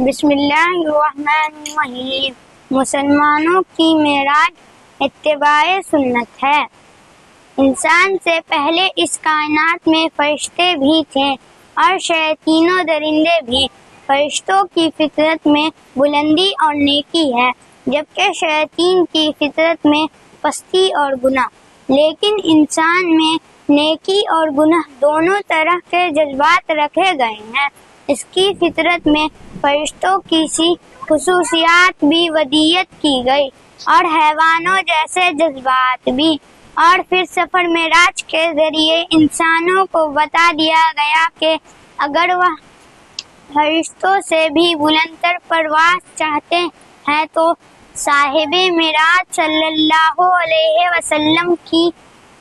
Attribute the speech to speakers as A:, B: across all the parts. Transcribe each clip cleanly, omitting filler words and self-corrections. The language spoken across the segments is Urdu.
A: بسم اللہ الرحمن الرحیم۔ مسلمانوں کی معراج اتباع سنت ہے۔ انسان سے پہلے اس کائنات میں فرشتے بھی تھے اور شیاطین و درندے بھی۔ فرشتوں کی فطرت میں بلندی اور نیکی ہے، جبکہ شیاطین کی فطرت میں پستی اور گناہ۔ لیکن انسان میں نیکی اور گناہ دونوں طرح کے جذبات رکھے گئے ہیں۔ اس کی فطرت میں فرشتوں کی سی خصوصیات بھی ودیت کی گئی اور حیوانوں جیسے جذبات بھی، اور پھر سفر معراج کے ذریعے انسانوں کو بتا دیا گیا کہ اگر وہ فرشتوں سے بھی بلند تر پرواز چاہتے ہیں تو صاحب معراج صلی اللہ علیہ وسلم کی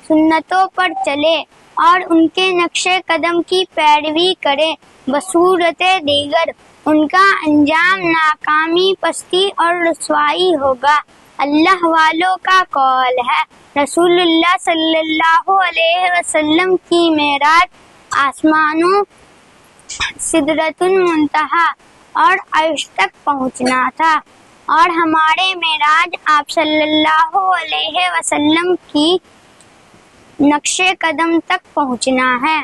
A: سنتوں پر چلے اور ان کے نقش قدم کی پیروی کرے۔ بصورت دیگر ان کا انجام ناکامی، پستی اور رسوائی ہوگا۔ اللہ والوں کا قول ہے، رسول اللہ صلی اللہ علیہ وسلم کی معراج آسمانوں سدرۃ المنتہا اور عرش تک پہنچنا تھا، اور ہمارے معراج آپ صلی اللہ علیہ وسلم کی نقش قدم تک پہنچنا ہے۔